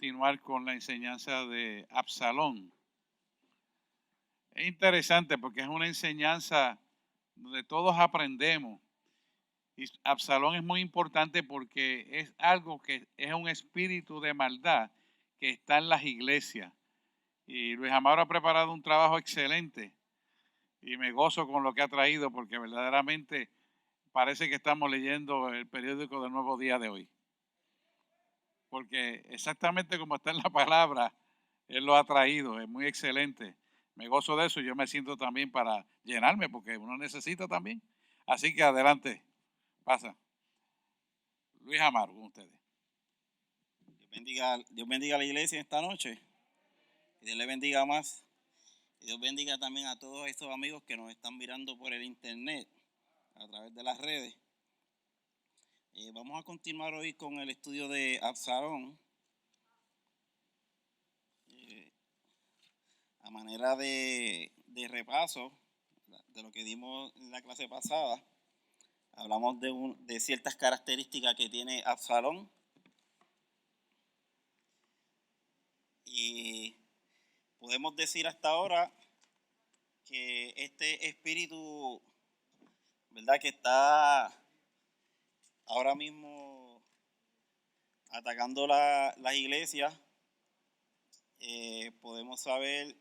continuar con la enseñanza de Absalón. Es interesante porque es una enseñanza donde todos aprendemos. Y Absalón es muy importante porque es algo que es un espíritu de maldad que está en las iglesias. Y Luis Amaro ha preparado un trabajo excelente y me gozo con lo que ha traído porque verdaderamente parece que estamos leyendo el periódico del Nuevo Día de hoy. Porque exactamente como está en la palabra, Él lo ha traído, es muy excelente. Me gozo de eso y yo me siento también para llenarme porque uno necesita también. Así que adelante, pasa. Luis Amaro, con ustedes. Dios bendiga a la iglesia esta noche. Que Dios le bendiga más. Y Dios bendiga también a todos estos amigos que nos están mirando por el internet, a través de las redes. Vamos a continuar hoy con el estudio de Absalón. A manera de repaso de lo que dimos en la clase pasada, hablamos de ciertas características que tiene Absalón. Y podemos decir hasta ahora que este espíritu, ¿verdad?, que está ahora mismo atacando las iglesias, podemos saber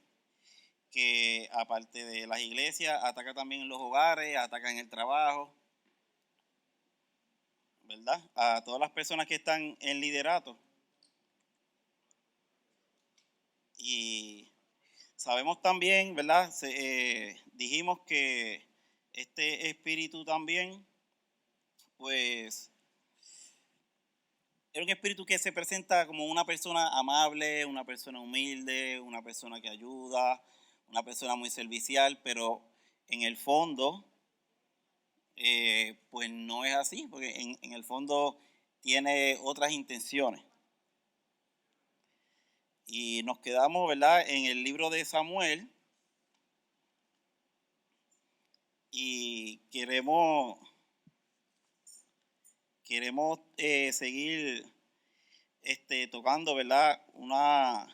que aparte de las iglesias, ataca también en los hogares, ataca en el trabajo, ¿verdad? A todas las personas que están en liderato. Y sabemos también, ¿verdad? Dijimos que este espíritu también, pues, era un espíritu que se presenta como una persona amable, una persona humilde, una persona que ayuda, una persona muy servicial, pero en el fondo, pues no es así, porque en el fondo tiene otras intenciones. Y nos quedamos, ¿verdad?, en el libro de Samuel y queremos seguir tocando, ¿verdad?, unas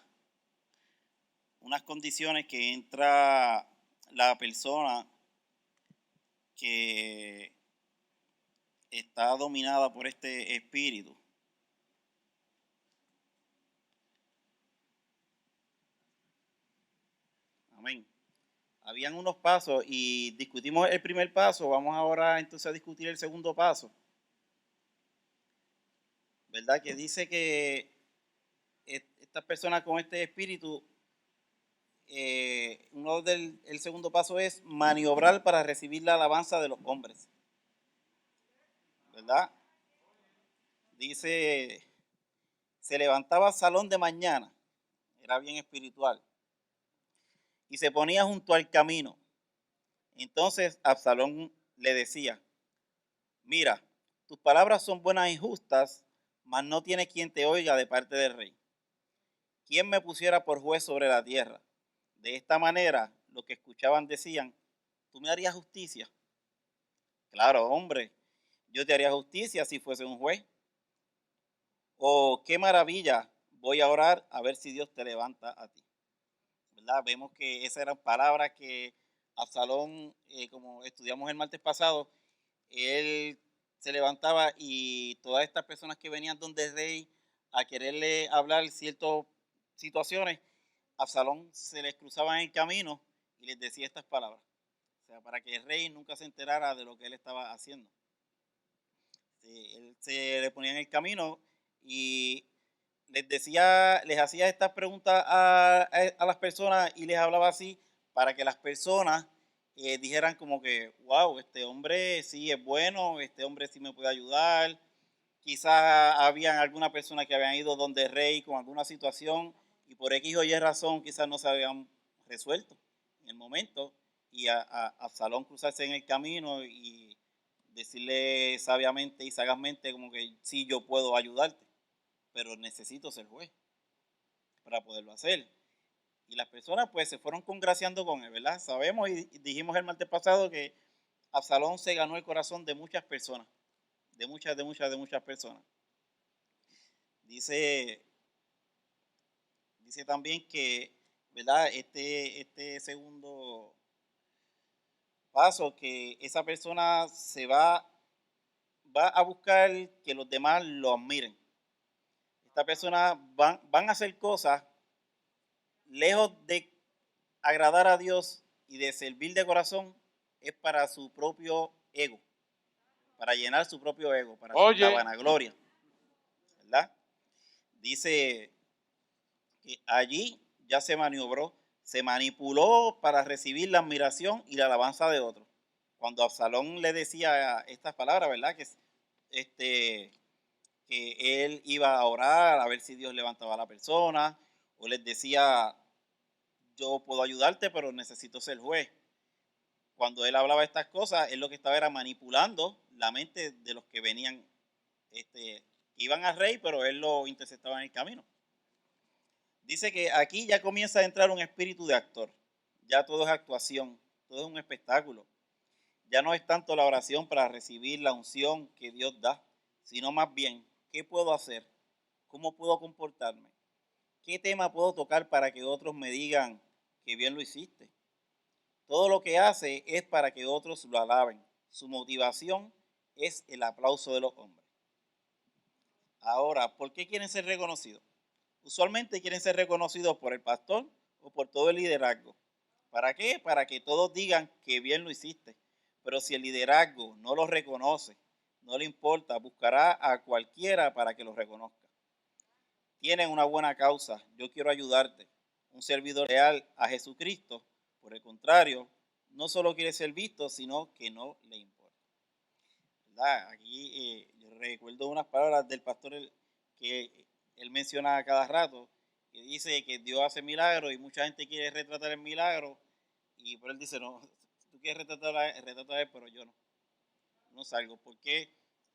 condiciones que entra la persona que está dominada por este espíritu. Amén. Habían unos pasos y discutimos el primer paso. Vamos ahora entonces a discutir el segundo paso. ¿Verdad? Que dice que estas personas con este espíritu, el segundo paso es maniobrar para recibir la alabanza de los hombres. ¿Verdad? Dice, se levantaba salón de mañana, era bien espiritual, y se ponía junto al camino. Entonces Absalón le decía, mira, tus palabras son buenas y justas, mas no tiene quien te oiga de parte del rey. ¿Quién me pusiera por juez sobre la tierra? De esta manera, los que escuchaban decían, ¿tú me harías justicia? Claro, hombre, yo te haría justicia si fuese un juez. Oh, qué maravilla, voy a orar a ver si Dios te levanta a ti. ¿Verdad? Vemos que esas eran palabras que Absalón, como estudiamos el martes pasado, él se levantaba y todas estas personas que venían donde el rey a quererle hablar ciertas situaciones, Absalón se les cruzaba en el camino y les decía estas palabras. O sea, para que el rey nunca se enterara de lo que él estaba haciendo. Él se le ponía en el camino y les hacía estas preguntas a las personas y les hablaba así para que las personas dijeran como que, wow, este hombre sí es bueno, este hombre sí me puede ayudar. Quizás habían alguna persona que habían ido donde el rey con alguna situación y por X o Y razón quizás no se habían resuelto en el momento y a Absalón cruzarse en el camino y decirle sabiamente y sagazmente como que sí, yo puedo ayudarte, pero necesito ser juez para poderlo hacer. Y las personas pues se fueron congraciando con él, ¿verdad? Sabemos y dijimos el martes pasado que Absalón se ganó el corazón de muchas personas, de muchas personas. Dice Dice también que, ¿verdad? Este segundo paso, que esa persona va a buscar que los demás lo admiren. Esta persona van a hacer cosas lejos de agradar a Dios y de servir de corazón, es para su propio ego, para llenar su propio ego, para la Oye, vanagloria, ¿verdad? Dice que allí ya se maniobró, se manipuló para recibir la admiración y la alabanza de otros. Cuando Absalón le decía estas palabras, ¿verdad? Este, que él iba a orar a ver si Dios levantaba a la persona, o les decía, yo puedo ayudarte, pero necesito ser juez. Cuando él hablaba estas cosas, él lo que estaba era manipulando la mente de los que venían, que iban al rey, pero él lo interceptaba en el camino. Dice que aquí ya comienza a entrar un espíritu de actor. Ya todo es actuación, todo es un espectáculo. Ya no es tanto la oración para recibir la unción que Dios da, sino más bien, ¿qué puedo hacer? ¿Cómo puedo comportarme? ¿Qué tema puedo tocar para que otros me digan que bien lo hiciste? Todo lo que hace es para que otros lo alaben. Su motivación es el aplauso de los hombres. Ahora, ¿por qué quieren ser reconocidos? Usualmente quieren ser reconocidos por el pastor o por todo el liderazgo. ¿Para qué? Para que todos digan que bien lo hiciste. Pero si el liderazgo no lo reconoce, no le importa, buscará a cualquiera para que lo reconozca. Tienen una buena causa, yo quiero ayudarte. Un servidor real a Jesucristo, por el contrario, no solo quiere ser visto, sino que no le importa. ¿Verdad? Aquí yo recuerdo unas palabras del pastor que él menciona a cada rato, que dice que Dios hace milagros y mucha gente quiere retratar el milagro, y por él dice, no, tú quieres retratar a él, pero yo no salgo. ¿Por qué?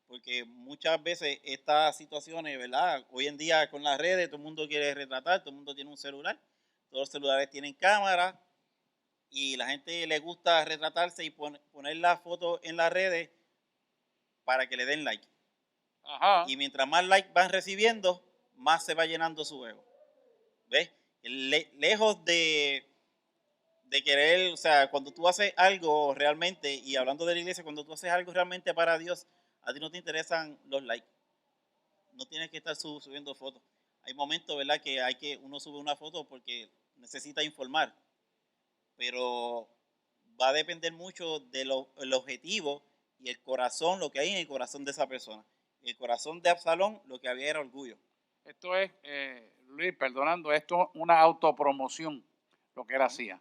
Porque muchas veces estas situaciones, ¿verdad? Hoy en día con las redes todo el mundo quiere retratar, todo el mundo tiene un celular, todos los celulares tienen cámara y la gente le gusta retratarse y poner la foto en las redes para que le den like. ajá, Y mientras más like van recibiendo, más se va llenando su ego. ¿Ves? Lejos de querer, o sea, cuando tú haces algo realmente, y hablando de la iglesia, cuando tú haces algo realmente para Dios, a ti no te interesan los likes. No tienes que estar subiendo fotos. Hay momentos, ¿verdad?, que uno sube una foto porque necesita informar, pero va a depender mucho del objetivo y el corazón, lo que hay en el corazón de esa persona. El corazón de Absalón, lo que había era orgullo. esto es, Luis, perdonando, esto es una autopromoción, lo que él Uh-huh. hacía.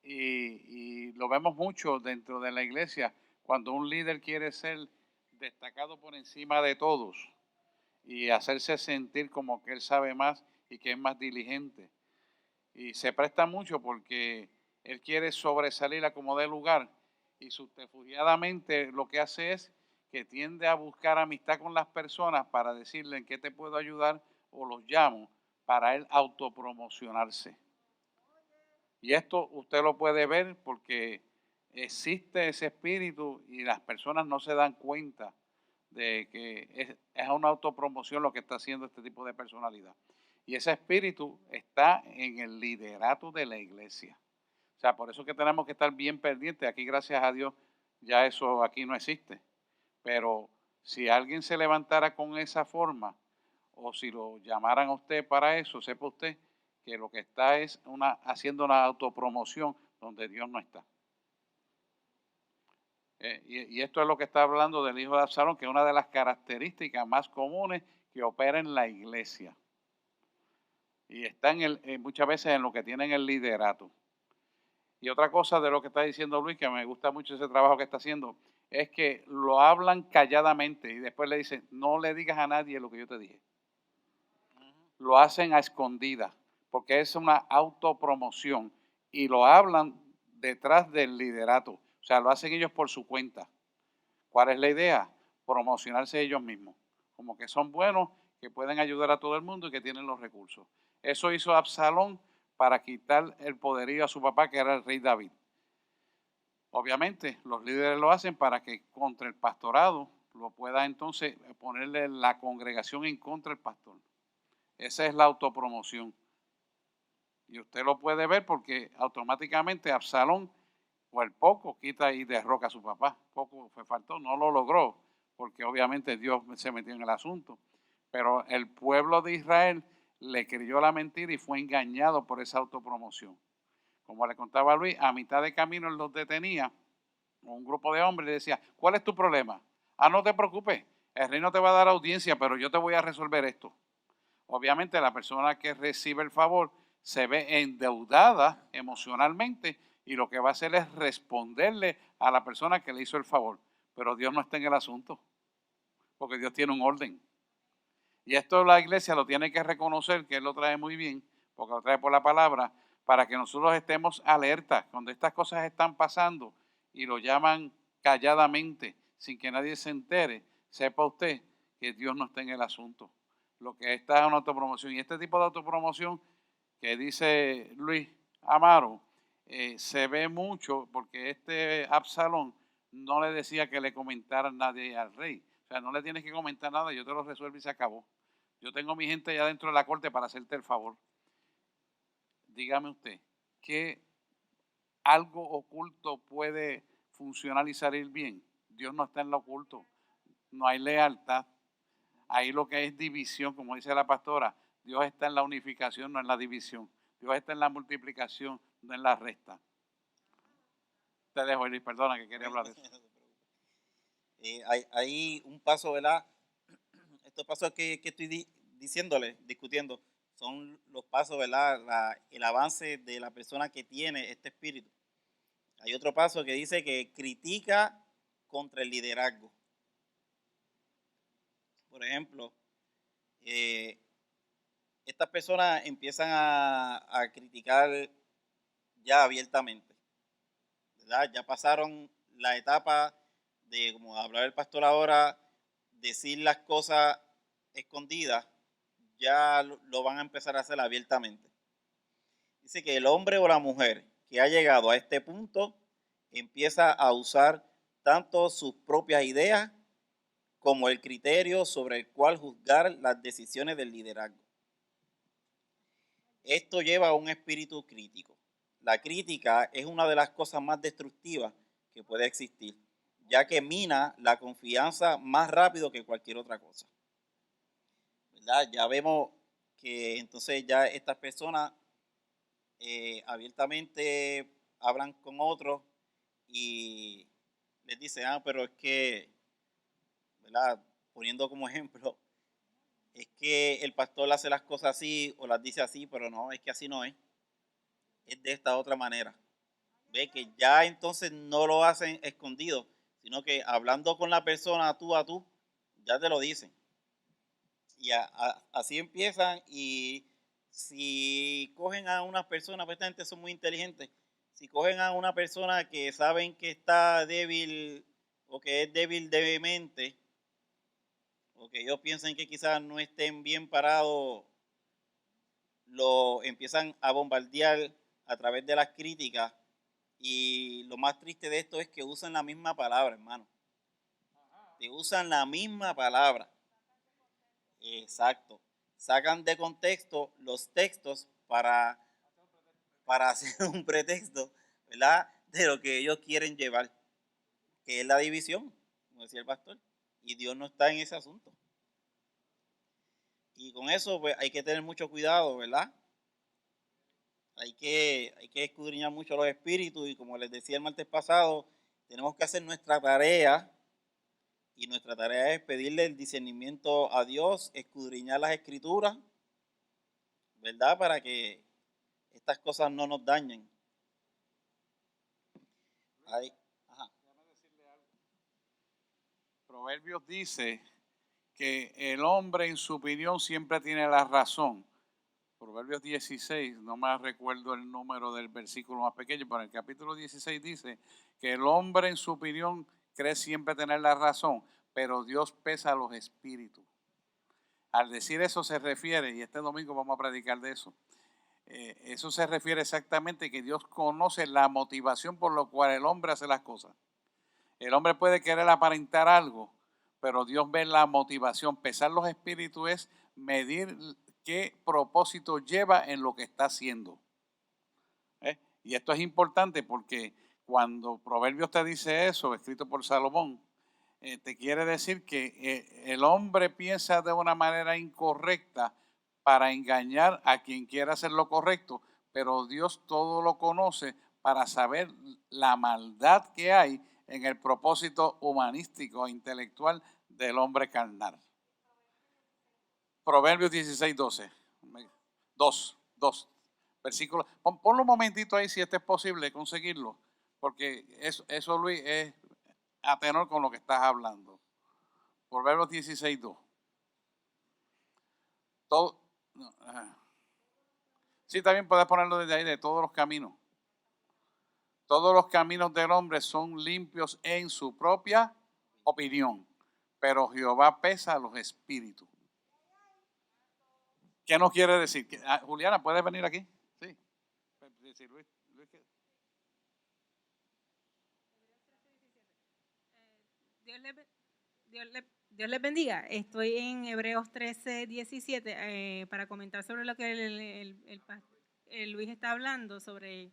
Y lo vemos mucho dentro de la iglesia, cuando un líder quiere ser destacado por encima de todos y hacerse sentir como que él sabe más y que es más diligente. Y se presta mucho porque él quiere sobresalir a como dé lugar y subterfugiadamente lo que hace es que tiende a buscar amistad con las personas para decirle en qué te puedo ayudar o los llamo para él autopromocionarse. Y esto usted lo puede ver porque existe ese espíritu y las personas no se dan cuenta de que es una autopromoción lo que está haciendo este tipo de personalidad. Y ese espíritu está en el liderato de la iglesia. O sea, por eso que tenemos que estar bien pendientes. Aquí, gracias a Dios, ya eso aquí no existe. Pero si alguien se levantara con esa forma, o si lo llamaran a usted para eso, sepa usted que lo que está es haciendo una autopromoción donde Dios no está. Y esto es lo que está hablando del hijo de Absalón, que es una de las características más comunes que opera en la iglesia. Y está muchas veces en lo que tienen el liderato. Y otra cosa de lo que está diciendo Luis, que me gusta mucho ese trabajo que está haciendo, es que lo hablan calladamente y después le dicen, no le digas a nadie lo que yo te dije. Lo hacen a escondidas, porque es una autopromoción y lo hablan detrás del liderato. O sea, lo hacen ellos por su cuenta. ¿Cuál es la idea? Promocionarse ellos mismos, como que son buenos, que pueden ayudar a todo el mundo y que tienen los recursos. Eso hizo Absalón para quitar el poderío a su papá, que era el rey David. Obviamente, los líderes lo hacen para que contra el pastorado lo pueda entonces ponerle la congregación en contra del pastor. Esa es la autopromoción. Y usted lo puede ver porque automáticamente Absalón, o el poco, quita y derroca a su papá. Poco fue faltó, no lo logró, porque obviamente Dios se metió en el asunto. Pero el pueblo de Israel le creyó la mentira y fue engañado por esa autopromoción. Como le contaba a Luis, a mitad de camino él los detenía, un grupo de hombres le decía, ¿cuál es tu problema? Ah, no te preocupes, el rey no te va a dar audiencia, pero yo te voy a resolver esto. Obviamente la persona que recibe el favor se ve endeudada emocionalmente y lo que va a hacer es responderle a la persona que le hizo el favor. Pero Dios no está en el asunto, porque Dios tiene un orden. Y esto la iglesia lo tiene que reconocer, que Él lo trae muy bien, porque lo trae por la palabra, para que nosotros estemos alertas cuando estas cosas están pasando y lo llaman calladamente, sin que nadie se entere. Sepa usted que Dios no está en el asunto. Lo que está es una autopromoción. Y este tipo de autopromoción que dice Luis Amaro, se ve mucho porque este Absalón no le decía que le comentara nadie al rey. O sea, no le tienes que comentar nada, yo te lo resuelvo y se acabó. Yo tengo mi gente allá dentro de la corte para hacerte el favor. Dígame usted, ¿qué algo oculto puede funcionar y salir bien? Dios no está en lo oculto. No hay lealtad. Ahí lo que es división, como dice la pastora, Dios está en la unificación, no en la división. Dios está en la multiplicación, no en la resta. Te dejo, Luis, perdona que quería hablar de eso. Hay un paso, ¿verdad? Estos pasos que estoy diciéndole, discutiendo, son los pasos, ¿verdad? El avance de la persona que tiene este espíritu. Hay otro paso que dice que critica contra el liderazgo. Por ejemplo, estas personas empiezan a criticar ya abiertamente, ¿verdad? Ya pasaron la etapa de, como hablaba el pastor ahora, decir las cosas escondidas, ya lo van a empezar a hacer abiertamente. Dice que el hombre o la mujer que ha llegado a este punto empieza a usar tanto sus propias ideas como el criterio sobre el cual juzgar las decisiones del liderazgo. Esto lleva a un espíritu crítico. La crítica es una de las cosas más destructivas que puede existir, ya que mina la confianza más rápido que cualquier otra cosa. ¿Verdad? Ya vemos que entonces ya estas personas abiertamente hablan con otros y les dicen, pero es que, ¿verdad? Poniendo como ejemplo, es que el pastor hace las cosas así o las dice así, pero no, es que así no es de esta otra manera. Ve que ya entonces no lo hacen escondido, sino que hablando con la persona tú a tú, ya te lo dicen. Y así empiezan y si cogen a una persona, pues esta gente son muy inteligentes, si cogen a una persona que saben que está débil o que es débil de mente, o que ellos piensan que quizás no estén bien parados, lo empiezan a bombardear a través de las críticas. Y lo más triste de esto es que usan la misma palabra, hermano. Te usan la misma palabra. Exacto. Sacan de contexto los textos para hacer un pretexto, ¿verdad? De lo que ellos quieren llevar, que es la división, como decía el pastor. Y Dios no está en ese asunto. Y con eso, pues, hay que tener mucho cuidado, ¿verdad? Hay que escudriñar mucho los espíritus y como les decía el martes pasado, tenemos que hacer nuestra tarea y nuestra tarea es pedirle el discernimiento a Dios, escudriñar las escrituras, ¿verdad? Para que estas cosas no nos dañen. Ahí, ajá. Proverbios dice que el hombre en su opinión siempre tiene la razón. Proverbios 16, no me recuerdo el número del versículo más pequeño, pero en el capítulo 16 dice que el hombre en su opinión cree siempre tener la razón, pero Dios pesa los espíritus. Al decir eso se refiere, y este domingo vamos a predicar de eso, eso se refiere exactamente que Dios conoce la motivación por la cual el hombre hace las cosas. El hombre puede querer aparentar algo, pero Dios ve la motivación. Pesar los espíritus es medir qué propósito lleva en lo que está haciendo. Y esto es importante porque cuando Proverbios te dice eso, escrito por Salomón, te quiere decir que el hombre piensa de una manera incorrecta para engañar a quien quiera hacer lo correcto, pero Dios todo lo conoce para saber la maldad que hay en el propósito humanístico e intelectual del hombre carnal. Proverbios 16, 12. 2. Versículo. Ponlo un momentito ahí si es posible conseguirlo, porque eso Luis, es a tenor con lo que estás hablando. Proverbios 16, 2. Todo, sí, también puedes ponerlo desde ahí, de todos los caminos. Todos los caminos del hombre son limpios en su propia opinión, pero Jehová pesa los espíritus. ¿Qué nos quiere decir? Juliana, ¿puedes venir aquí? Sí. Sí, Luis, Dios les bendiga. Estoy en Hebreos 13, 17 para comentar sobre lo que el Luis está hablando, sobre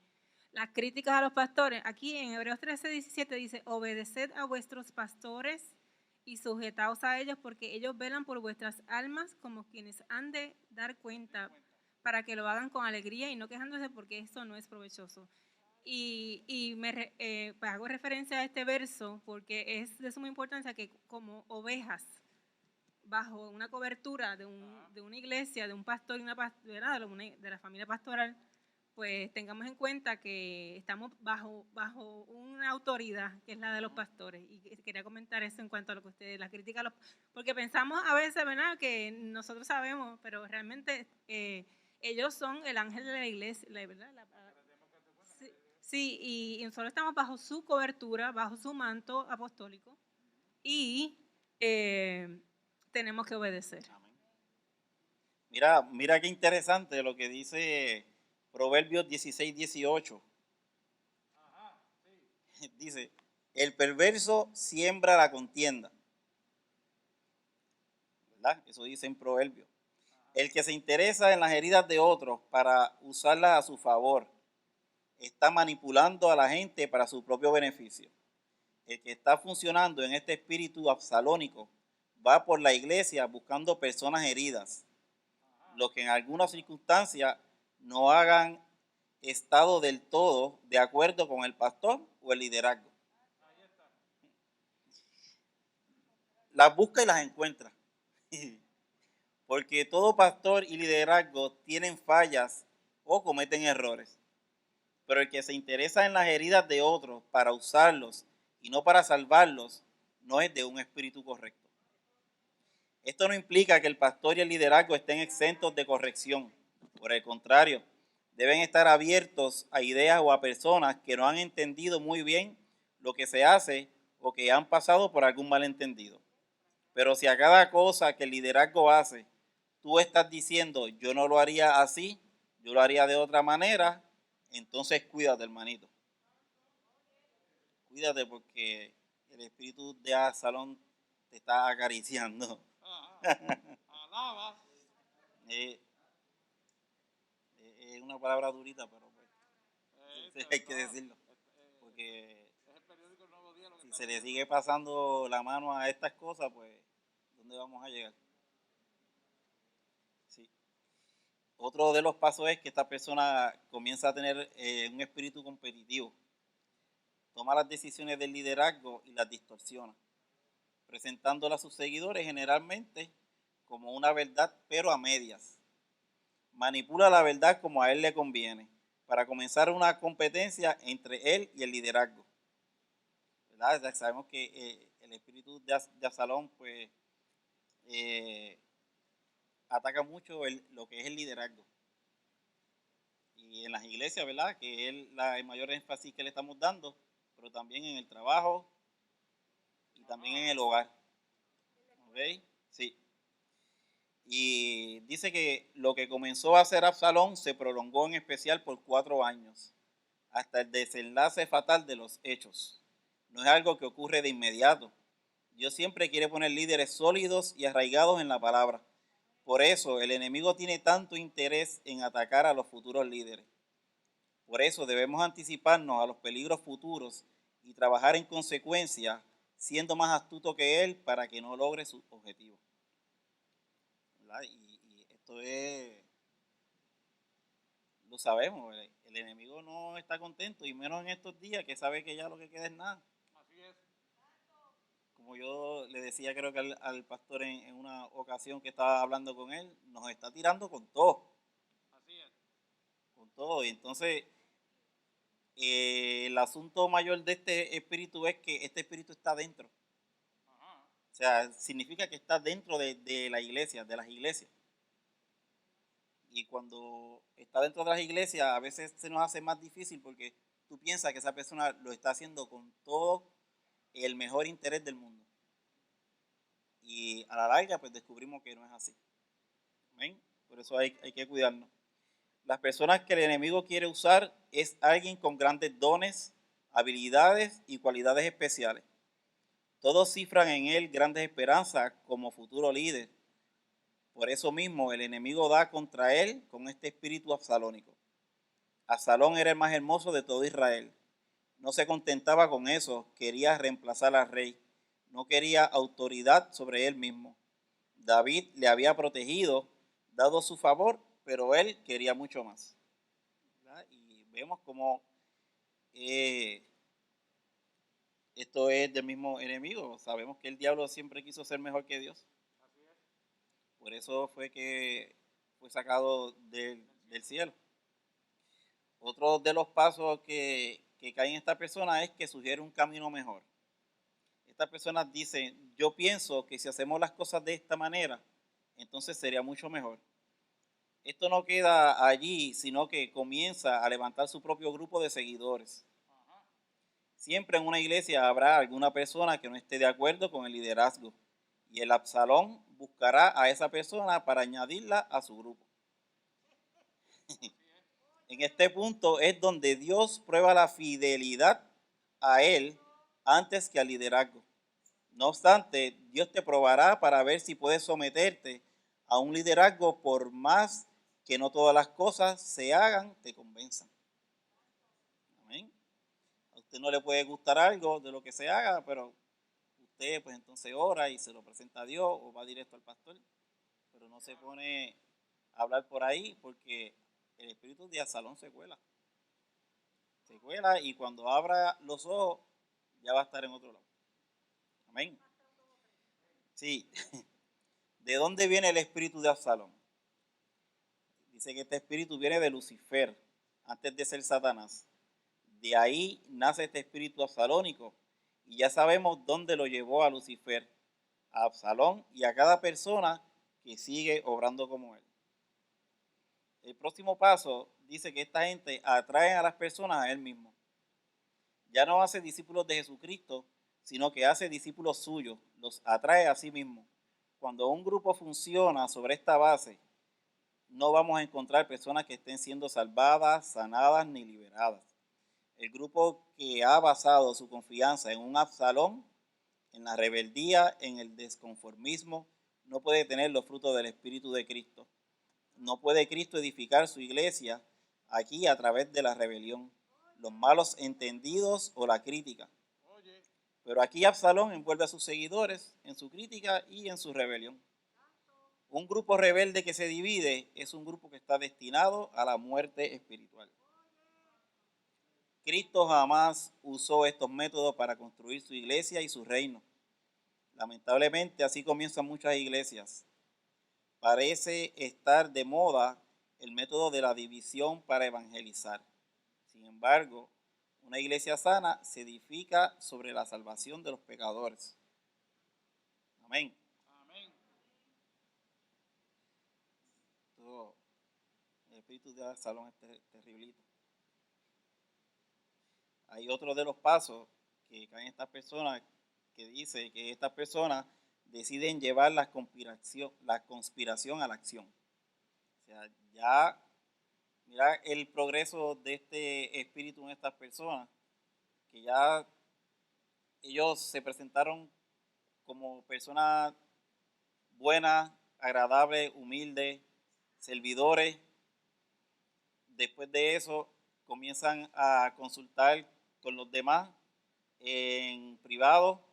las críticas a los pastores. Aquí en Hebreos 13, 17 dice: obedeced a vuestros pastores y sujetaos a ellos, porque ellos velan por vuestras almas como quienes han de dar cuenta, para que lo hagan con alegría y no quejándose, porque esto no es provechoso. Y pues hago referencia a este verso porque es de suma importancia que como ovejas bajo una cobertura de una iglesia, de un pastor y de la familia pastoral, pues tengamos en cuenta que estamos bajo una autoridad que es la de los pastores. Y quería comentar eso en cuanto a lo que ustedes, la crítica a los, porque pensamos a veces, ¿verdad?, que nosotros sabemos, pero realmente ellos son el ángel de la iglesia, ¿verdad? Sí, y nosotros estamos bajo su cobertura, bajo su manto apostólico, y tenemos que obedecer. Mira qué interesante lo que dice Proverbios 16, 18. Dice: el perverso siembra la contienda. ¿Verdad? Eso dice en Proverbios. El que se interesa en las heridas de otros para usarlas a su favor está manipulando a la gente para su propio beneficio. El que está funcionando en este espíritu absalónico va por la iglesia buscando personas heridas, lo que en algunas circunstancias no hagan estado del todo de acuerdo con el pastor o el liderazgo. Las busca y las encuentra. Porque todo pastor y liderazgo tienen fallas o cometen errores. Pero el que se interesa en las heridas de otros para usarlos y no para salvarlos, no es de un espíritu correcto. Esto no implica que el pastor y el liderazgo estén exentos de corrección. Por el contrario, deben estar abiertos a ideas o a personas que no han entendido muy bien lo que se hace o que han pasado por algún malentendido. Pero si a cada cosa que el liderazgo hace, tú estás diciendo: yo no lo haría así, yo lo haría de otra manera, entonces cuídate, hermanito. Cuídate, porque el espíritu de Absalón te está acariciando. Es una palabra durita, pero pues, hay que decirlo. Porque si se le sigue pasando la mano a estas cosas, pues, ¿dónde vamos a llegar? Sí. Otro de los pasos es que esta persona comienza a tener un espíritu competitivo. Toma las decisiones del liderazgo y las distorsiona, presentándolas a sus seguidores generalmente como una verdad, pero a medias. Manipula la verdad como a él le conviene, para comenzar una competencia entre él y el liderazgo. ¿Verdad? Ya sabemos que el espíritu de Absalón, pues, ataca mucho lo que es el liderazgo. Y en las iglesias, ¿verdad?, que es el mayor énfasis que le estamos dando, pero también en el trabajo y también en el hogar. ¿Ok? Sí. Y dice que lo que comenzó a hacer Absalón se prolongó en especial por 4 años, hasta el desenlace fatal de los hechos. No es algo que ocurre de inmediato. Dios siempre quiere poner líderes sólidos y arraigados en la palabra. Por eso el enemigo tiene tanto interés en atacar a los futuros líderes. Por eso debemos anticiparnos a los peligros futuros y trabajar en consecuencia, siendo más astuto que él para que no logre sus objetivos. ¿Verdad? Y esto es, lo sabemos, el enemigo no está contento y menos en estos días que sabe que ya lo que queda es nada. Así es. Como yo le decía, creo que al pastor en una ocasión que estaba hablando con él, nos está tirando con todo. Así es. Con todo. Y entonces, el asunto mayor de este espíritu es que este espíritu está dentro. Ajá. O sea, significa que está dentro de la iglesia, de las iglesias. Y cuando está dentro de las iglesias, a veces se nos hace más difícil porque tú piensas que esa persona lo está haciendo con todo el mejor interés del mundo. Y a la larga, pues descubrimos que no es así. ¿Ven? Por eso hay que cuidarnos. Las personas que el enemigo quiere usar es alguien con grandes dones, habilidades y cualidades especiales. Todos cifran en él grandes esperanzas como futuro líder. Por eso mismo el enemigo da contra él con este espíritu absalónico. Absalón era el más hermoso de todo Israel. No se contentaba con eso, quería reemplazar al rey. No quería autoridad sobre él mismo. David le había protegido, dado su favor, pero él quería mucho más. ¿Verdad? Y vemos como esto es del mismo enemigo. Sabemos que el diablo siempre quiso ser mejor que Dios. Por eso fue que fue sacado del cielo. Otro de los pasos que cae en esta persona es que sugiere un camino mejor. Estas personas dicen, yo pienso que si hacemos las cosas de esta manera, entonces sería mucho mejor. Esto no queda allí, sino que comienza a levantar su propio grupo de seguidores. Siempre en una iglesia habrá alguna persona que no esté de acuerdo con el liderazgo y el Absalón buscará a esa persona para añadirla a su grupo. En este punto es donde Dios prueba la fidelidad a él antes que al liderazgo. No obstante, Dios te probará para ver si puedes someterte a un liderazgo por más que no todas las cosas se hagan, te convenzan. Amén. A usted no le puede gustar algo de lo que se haga, pero usted pues entonces ora y se lo presenta a Dios o va directo al pastor, pero no se pone a hablar por ahí porque el espíritu de Absalón se cuela. Se cuela y cuando abra los ojos ya va a estar en otro lado. Amén. Sí. ¿De dónde viene el espíritu de Absalón? Dice que este espíritu viene de Lucifer, antes de ser Satanás. De ahí nace este espíritu absalónico y ya sabemos dónde lo llevó a Lucifer, a Absalón y a cada persona que sigue obrando como él. El próximo paso dice que esta gente atrae a las personas a él mismo. Ya no hace discípulos de Jesucristo, sino que hace discípulos suyos, los atrae a sí mismo. Cuando un grupo funciona sobre esta base, no vamos a encontrar personas que estén siendo salvadas, sanadas ni liberadas. El grupo que ha basado su confianza en un Absalón, en la rebeldía, en el desconformismo, no puede tener los frutos del Espíritu de Cristo. No puede Cristo edificar su iglesia aquí a través de la rebelión, los malos entendidos o la crítica. Pero aquí Absalón envuelve a sus seguidores en su crítica y en su rebelión. Un grupo rebelde que se divide es un grupo que está destinado a la muerte espiritual. Cristo jamás usó estos métodos para construir su iglesia y su reino. Lamentablemente así comienzan muchas iglesias. Parece estar de moda el método de la división para evangelizar. Sin embargo, una iglesia sana se edifica sobre la salvación de los pecadores. Amén. Amén. Todo, el espíritu de Absalón es terriblito. Hay otro de los pasos que caen estas personas que dice que estas personas deciden llevar la conspiración a la acción. O sea, ya mira el progreso de este espíritu en estas personas, que ya ellos se presentaron como personas buenas, agradables, humildes, servidores. Después de eso comienzan a consultar con los demás en privado.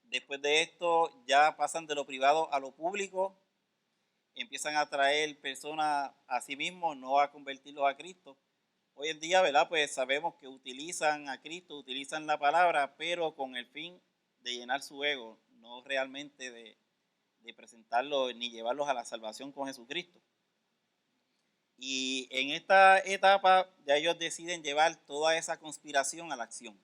Después de esto ya pasan de lo privado a lo público, empiezan a traer personas a sí mismos, no a convertirlos a Cristo. Hoy en día, ¿verdad? Pues sabemos que utilizan a Cristo, utilizan la palabra, pero con el fin de llenar su ego, no realmente de presentarlos ni llevarlos a la salvación con Jesucristo. Y en esta etapa ya ellos deciden llevar toda esa conspiración a la acción.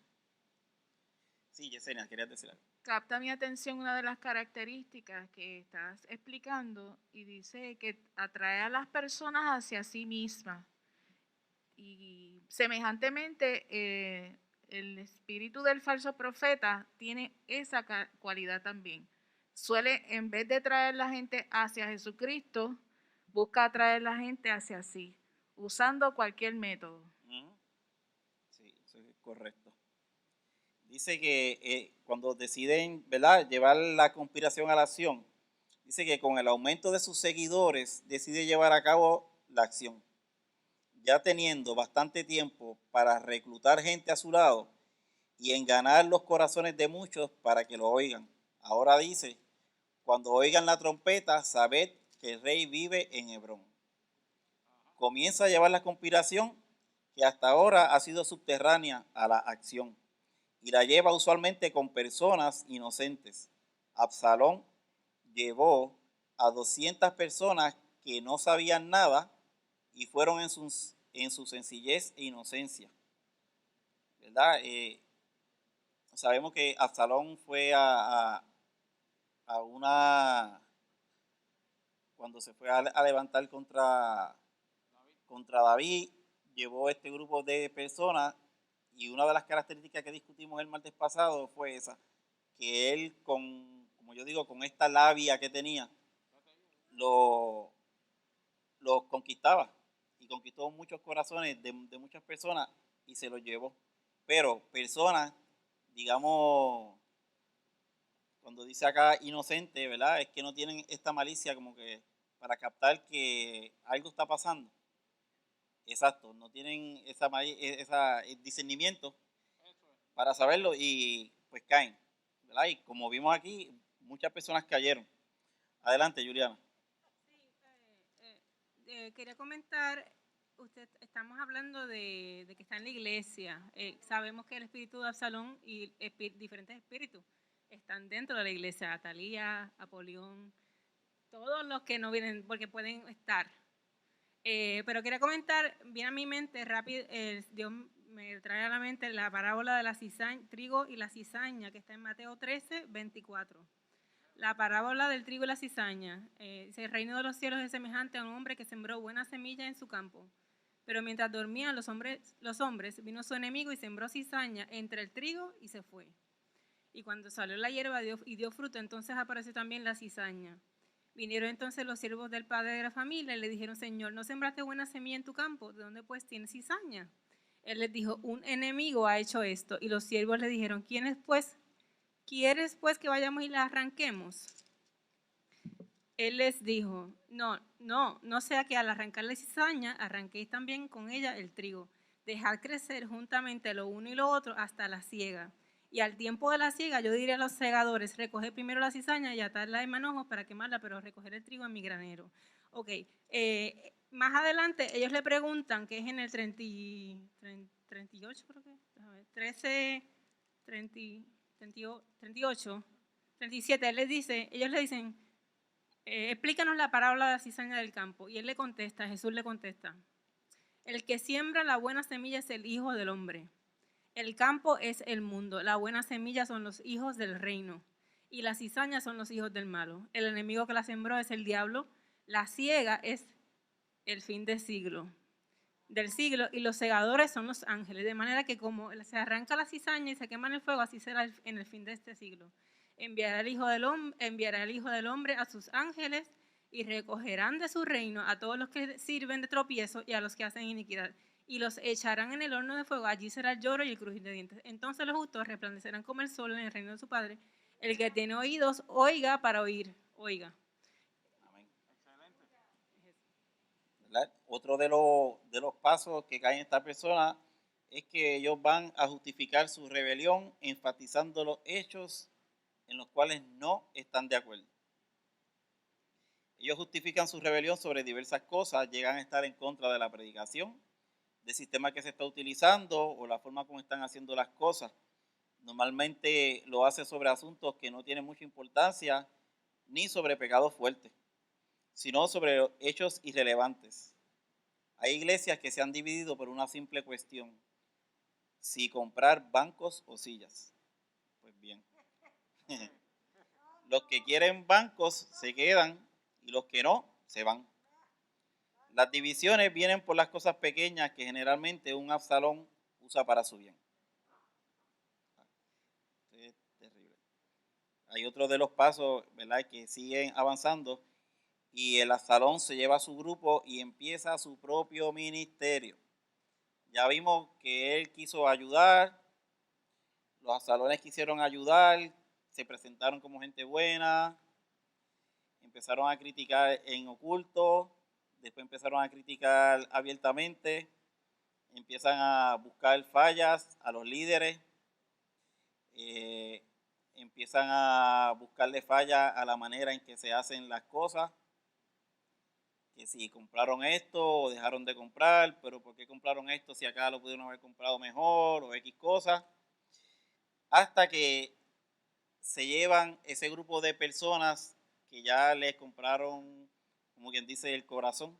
Sí, Yesenia, querías decir algo. Capta mi atención una de las características que estás explicando y dice que atrae a las personas hacia sí mismas. Y semejantemente, el espíritu del falso profeta tiene esa cualidad también. Suele, en vez de traer la gente hacia Jesucristo, busca atraer la gente hacia sí, usando cualquier método. Sí, eso es correcto. Dice que cuando deciden, ¿verdad?, llevar la conspiración a la acción, dice que con el aumento de sus seguidores decide llevar a cabo la acción. Ya teniendo bastante tiempo para reclutar gente a su lado y enganar los corazones de muchos para que lo oigan. Ahora dice, cuando oigan la trompeta, sabed que el rey vive en Hebrón. Comienza a llevar la conspiración que hasta ahora ha sido subterránea a la acción y la lleva usualmente con personas inocentes. Absalón llevó a 200 personas que no sabían nada y fueron en su sencillez e inocencia. ¿Verdad? Sabemos que Absalón fue cuando se fue a levantar contra David, llevó este grupo de personas y una de las características que discutimos el martes pasado fue esa, que él como yo digo, con esta labia que tenía, los conquistaba y conquistó muchos corazones de muchas personas y se los llevó. Pero personas, digamos, cuando dice acá inocente, ¿verdad? Es que no tienen esta malicia como que para captar que algo está pasando. Exacto, no tienen ese discernimiento para saberlo y pues caen, ¿verdad? Y como vimos aquí, muchas personas cayeron. Adelante, Juliana. Sí, quería comentar, estamos hablando de que está en la iglesia. Sabemos que el espíritu de Absalón y diferentes espíritus están dentro de la iglesia, Atalía, Apolión, todos los que no vienen, porque pueden estar. Pero quería comentar, viene a mi mente rápido, Dios me trae a la mente la parábola de la trigo y la cizaña, que está en Mateo 13, 24. La parábola del trigo y la cizaña. Dice, el reino de los cielos es semejante a un hombre que sembró buena semilla en su campo. Pero mientras dormían los hombres, vino su enemigo y sembró cizaña entre el trigo y se fue. Y cuando salió la hierba y dio fruto, entonces apareció también la cizaña. Vinieron entonces los siervos del padre de la familia y le dijeron, Señor, ¿no sembraste buena semilla en tu campo? ¿De dónde pues tienes cizaña? Él les dijo, un enemigo ha hecho esto. Y los siervos le dijeron, ¿quieres pues que vayamos y la arranquemos? Él les dijo, no sea que al arrancar la cizaña, arranquéis también con ella el trigo. Dejad crecer juntamente lo uno y lo otro hasta la siega. Y al tiempo de la siega yo diré a los segadores, recoger primero la cizaña y atarla en manojos para quemarla, pero recoger el trigo en mi granero. Ok, más adelante ellos le preguntan, que es en el 38, creo que, 13, 38, 37, ellos le dicen, explícanos la parábola de la cizaña del campo. Y él le contesta, Jesús le contesta, el que siembra la buena semilla es el Hijo del Hombre. El campo es el mundo, la buena semilla son los hijos del reino y las cizañas son los hijos del malo. El enemigo que la sembró es el diablo, la siega es el fin del siglo y los segadores son los ángeles, de manera que como se arranca la cizaña y se quema en el fuego, así será en el fin de este siglo. Enviará el Hijo del Hombre a sus ángeles y recogerán de su reino a todos los que sirven de tropiezo y a los que hacen iniquidad y los echarán en el horno de fuego, allí será el lloro y el crujir de dientes. Entonces los justos resplandecerán como el sol en el reino de su Padre. El que tiene oídos, oiga para oír. Oiga. Amén. Excelente. ¿Verdad? Otro de los pasos que caen esta persona es que ellos van a justificar su rebelión enfatizando los hechos en los cuales no están de acuerdo. Ellos justifican su rebelión sobre diversas cosas, llegan a estar en contra de la predicación, del sistema que se está utilizando o la forma como están haciendo las cosas. Normalmente lo hace sobre asuntos que no tienen mucha importancia ni sobre pecados fuertes, sino sobre hechos irrelevantes. Hay iglesias que se han dividido por una simple cuestión: si comprar bancos o sillas. Pues bien, los que quieren bancos se quedan y los que no se van. Las divisiones vienen por las cosas pequeñas que generalmente un Absalón usa para su bien. Es terrible. Hay otro de los pasos, ¿verdad?, que siguen avanzando, y el Absalón se lleva a su grupo y empieza su propio ministerio. Ya vimos que él quiso ayudar, los Absalones quisieron ayudar, se presentaron como gente buena, empezaron a criticar en oculto, después empezaron a criticar abiertamente, empiezan a buscar fallas a los líderes, empiezan a buscarle fallas a la manera en que se hacen las cosas, que si compraron esto o dejaron de comprar, pero ¿por qué compraron esto si acá lo pudieron haber comprado mejor o X cosas? Hasta que se llevan ese grupo de personas que ya les compraron, como quien dice, el corazón,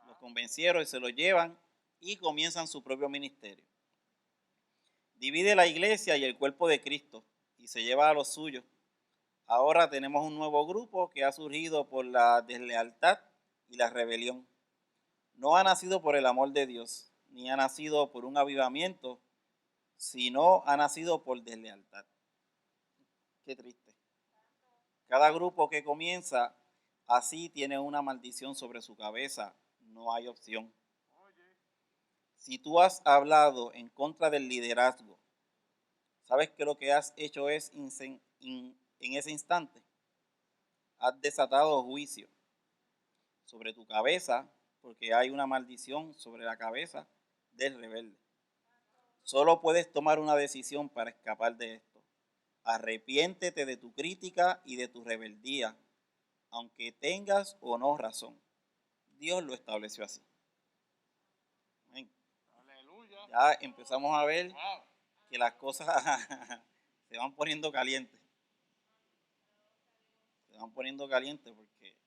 los convencieron y se los llevan y comienzan su propio ministerio. Divide la iglesia y el cuerpo de Cristo y se lleva a los suyos. Ahora tenemos un nuevo grupo que ha surgido por la deslealtad y la rebelión. No ha nacido por el amor de Dios, ni ha nacido por un avivamiento, sino ha nacido por deslealtad. Qué triste. Cada grupo que comienza así tiene una maldición sobre su cabeza. No hay opción. Si tú has hablado en contra del liderazgo, ¿sabes que lo que has hecho es en ese instante? Has desatado juicio sobre tu cabeza, porque hay una maldición sobre la cabeza del rebelde. Solo puedes tomar una decisión para escapar de esto. Arrepiéntete de tu crítica y de tu rebeldía, aunque tengas o no razón. Dios lo estableció así. Amén. Ya empezamos a ver que las cosas se van poniendo calientes. Se van poniendo calientes porque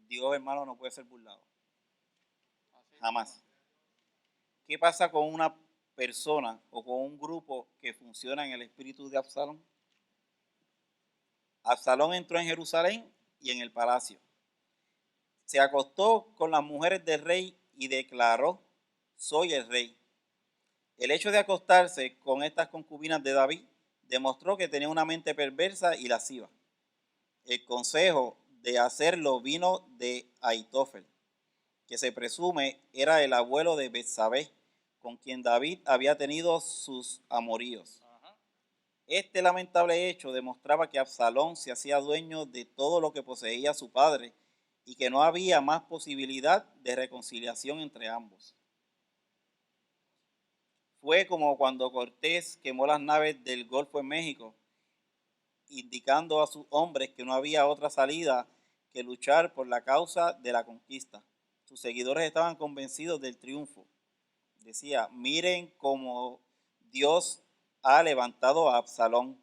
Dios, hermano, no puede ser burlado. Jamás. ¿Qué pasa con una persona o con un grupo que funciona en el espíritu de Absalón? Absalón entró en Jerusalén y en el palacio. Se acostó con las mujeres del rey y declaró: soy el rey. El hecho de acostarse con estas concubinas de David demostró que tenía una mente perversa y lasciva. El consejo de hacerlo vino de Ahitofel, que se presume era el abuelo de Betsabé, con quien David había tenido sus amoríos. Este lamentable hecho demostraba que Absalón se hacía dueño de todo lo que poseía su padre y que no había más posibilidad de reconciliación entre ambos. Fue como cuando Cortés quemó las naves del Golfo en México, indicando a sus hombres que no había otra salida que luchar por la causa de la conquista. Sus seguidores estaban convencidos del triunfo. Decía: miren cómo Dios ha levantado a Absalón.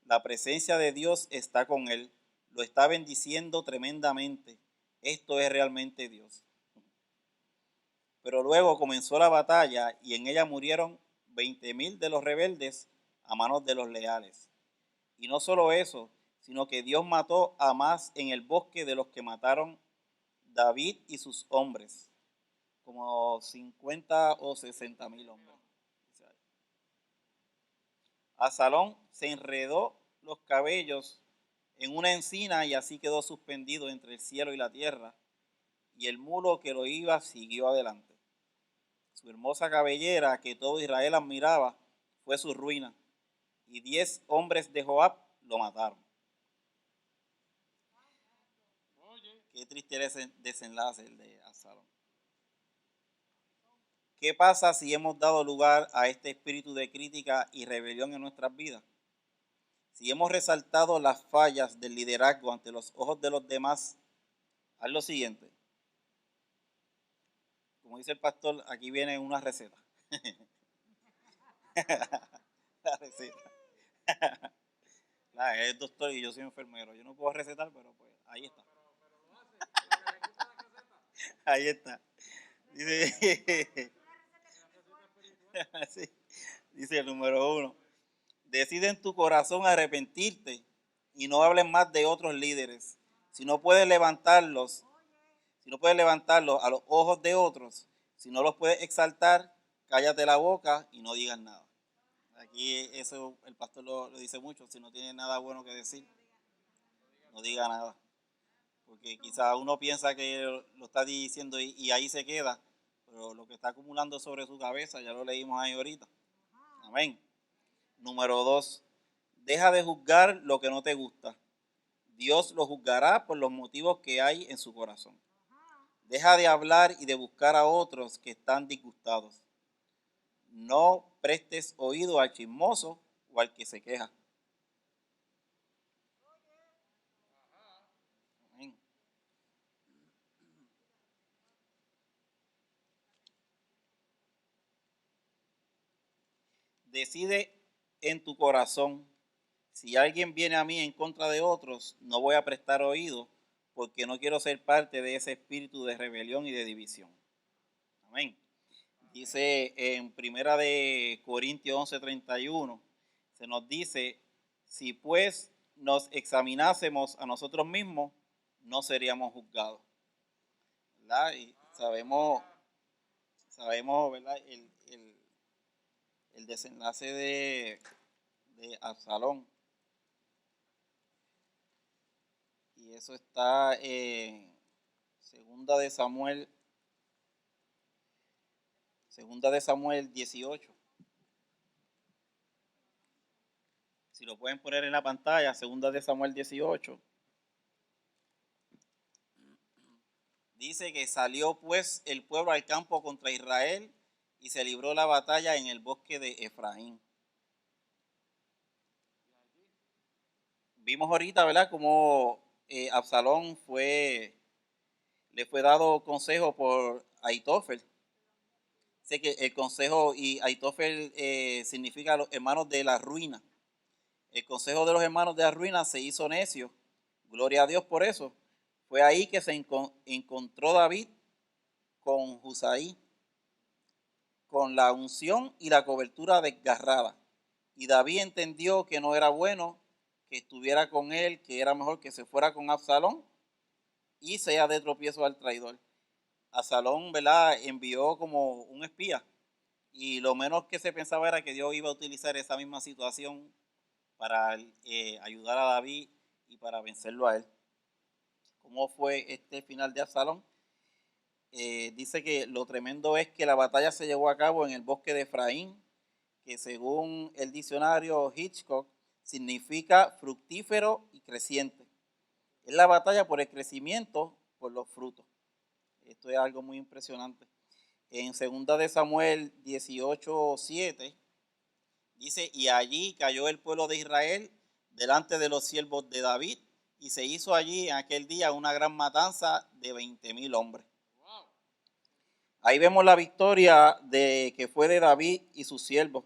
La presencia de Dios está con él. Lo está bendiciendo tremendamente. Esto es realmente Dios. Pero luego comenzó la batalla y en ella murieron 20,000 de los rebeldes a manos de los leales. Y no solo eso, sino que Dios mató a más en el bosque de los que mataron David y sus hombres, como 50 o 60,000 hombres. Absalón se enredó los cabellos en una encina y así quedó suspendido entre el cielo y la tierra, y el mulo que lo iba siguió adelante. Su hermosa cabellera, que todo Israel admiraba, fue su ruina, y 10 hombres de Joab lo mataron. Qué triste desenlace el de Absalón. ¿Qué pasa si hemos dado lugar a este espíritu de crítica y rebelión en nuestras vidas? Si hemos resaltado las fallas del liderazgo ante los ojos de los demás, haz lo siguiente. Como dice el pastor, aquí viene una receta. La receta. Él es doctor y yo soy enfermero. Yo no puedo recetar, pero pues ahí está. Ahí está. Dice, sí, dice el número 1. Decide en tu corazón arrepentirte y no hables más de otros líderes. Si no puedes levantarlos a los ojos de otros, si no los puedes exaltar, cállate la boca y no digas nada. Aquí eso el pastor lo dice mucho. Si no tiene nada bueno que decir, no diga nada. Porque quizás uno piensa que lo está diciendo y ahí se queda, pero lo que está acumulando sobre su cabeza, ya lo leímos ahí ahorita. Amén. Número 2, deja de juzgar lo que no te gusta. Dios lo juzgará por los motivos que hay en su corazón. Deja de hablar y de buscar a otros que están disgustados. No prestes oído al chismoso o al que se queja. Amén. Decide en tu corazón, si alguien viene a mí en contra de otros, no voy a prestar oído porque no quiero ser parte de ese espíritu de rebelión y de división. Amén. Dice en Primera de Corintios 11:31, se nos dice, si pues nos examinásemos a nosotros mismos, no seríamos juzgados. ¿Verdad? Y sabemos, ¿verdad? El desenlace de Absalón. Y eso está en Segunda de Samuel 18. Si lo pueden poner en la pantalla, Segunda de Samuel 18. Dice que salió pues el pueblo al campo contra Israel y se libró la batalla en el bosque de Efraín. Vimos ahorita, ¿verdad?, cómo Absalón le fue dado consejo por Ahitofel. Sé que el consejo, y Ahitofel significa los hermanos de la ruina. El consejo de los hermanos de la ruina se hizo necio. Gloria a Dios por eso. Fue ahí que se encontró David con Husaí, con la unción y la cobertura desgarrada. Y David entendió que no era bueno que estuviera con él, que era mejor que se fuera con Absalón y sea de tropiezo al traidor. Absalón, ¿verdad?, envió como un espía y lo menos que se pensaba era que Dios iba a utilizar esa misma situación para ayudar a David y para vencerlo a él. ¿Cómo fue este final de Absalón? Dice que lo tremendo es que la batalla se llevó a cabo en el bosque de Efraín, que según el diccionario Hitchcock significa fructífero y creciente. Es la batalla por el crecimiento, por los frutos. Esto es algo muy impresionante. En 2 de Samuel 18:7 dice, y allí cayó el pueblo de Israel delante de los siervos de David, y se hizo allí en aquel día una gran matanza de 20,000 hombres. Ahí vemos la victoria que fue de David y sus siervos.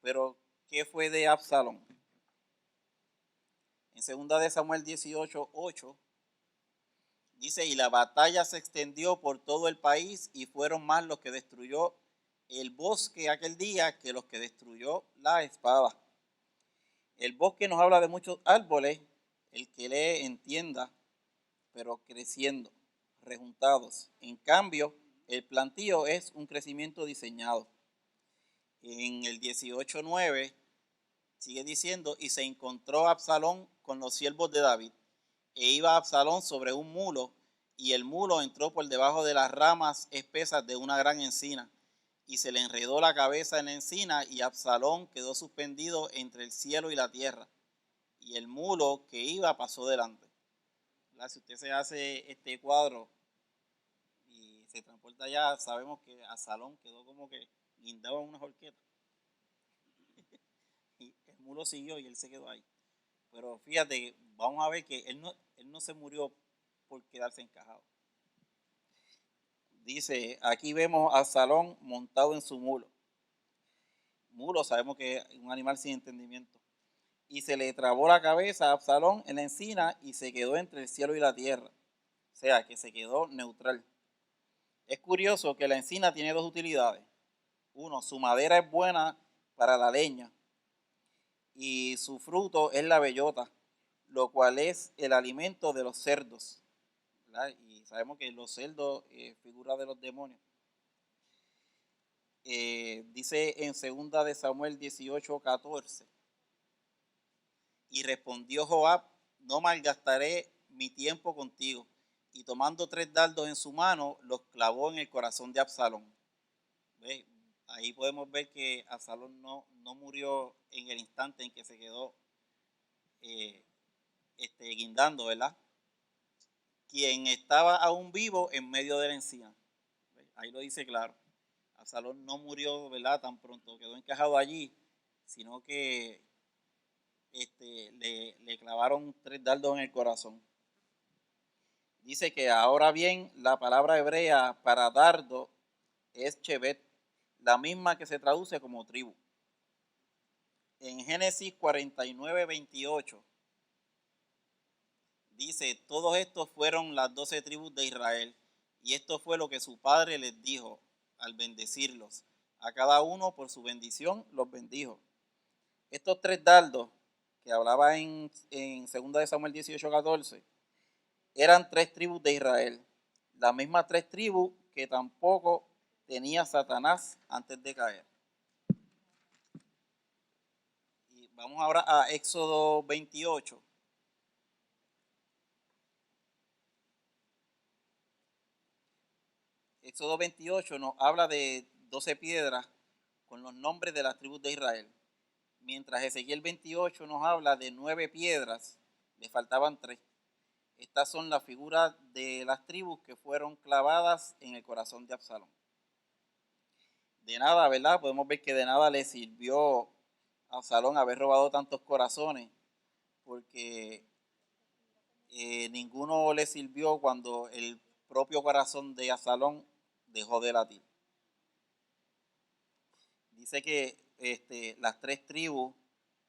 Pero, ¿qué fue de Absalón? En 2 de Samuel 18:8 dice, y la batalla se extendió por todo el país y fueron más los que destruyó el bosque aquel día que los que destruyó la espada. El bosque nos habla de muchos árboles, el que lee entienda, pero creciendo, rejuntados. En cambio, el plantío es un crecimiento diseñado. En el 18:9 sigue diciendo, y se encontró Absalón con los siervos de David, e iba Absalón sobre un mulo, y el mulo entró por debajo de las ramas espesas de una gran encina, y se le enredó la cabeza en la encina, y Absalón quedó suspendido entre el cielo y la tierra, y el mulo que iba pasó delante. Si usted se hace este cuadro y se transporta allá, sabemos que Absalón quedó como que guindado en una horqueta. Y el mulo siguió y él se quedó ahí. Pero fíjate, vamos a ver que él no se murió por quedarse encajado. Dice, aquí vemos a Absalón montado en su mulo. Mulo sabemos que es un animal sin entendimiento. Y se le trabó la cabeza a Absalón en la encina y se quedó entre el cielo y la tierra. O sea, que se quedó neutral. Es curioso que la encina tiene dos utilidades. Uno, su madera es buena para la leña y su fruto es la bellota, lo cual es el alimento de los cerdos, ¿verdad? Y sabemos que los cerdos figura de los demonios. Dice en 2 de Samuel 18:14, y respondió Joab, no malgastaré mi tiempo contigo. Y tomando 3 dardos en su mano, los clavó en el corazón de Absalón. ¿Ve? Ahí podemos ver que Absalón no murió en el instante en que se quedó guindando, ¿verdad? Quien estaba aún vivo en medio de la encina. ¿Ve? Ahí lo dice claro. Absalón no murió, ¿verdad? Tan pronto quedó encajado allí, sino que le clavaron 3 dardos en el corazón. Dice que ahora bien la palabra hebrea para dardo es chevet, la misma que se traduce como tribu. En Génesis 49:28 dice, todos estos fueron las 12 tribus de Israel, y esto fue lo que su padre les dijo al bendecirlos. A cada uno por su bendición los bendijo. Estos 3 dardos que hablaba en 2 de Samuel 18:14 eran 3 tribus de Israel, las mismas 3 tribus que tampoco tenía Satanás antes de caer. Y vamos ahora a Éxodo 28. Éxodo 28 nos habla de 12 piedras con los nombres de las tribus de Israel. Mientras Ezequiel 28 nos habla de 9 piedras, le faltaban 3. Estas son las figuras de las tribus que fueron clavadas en el corazón de Absalón. De nada, ¿verdad? Podemos ver que de nada le sirvió a Absalón haber robado tantos corazones, porque ninguno le sirvió cuando el propio corazón de Absalón dejó de latir. Dice que las 3 tribus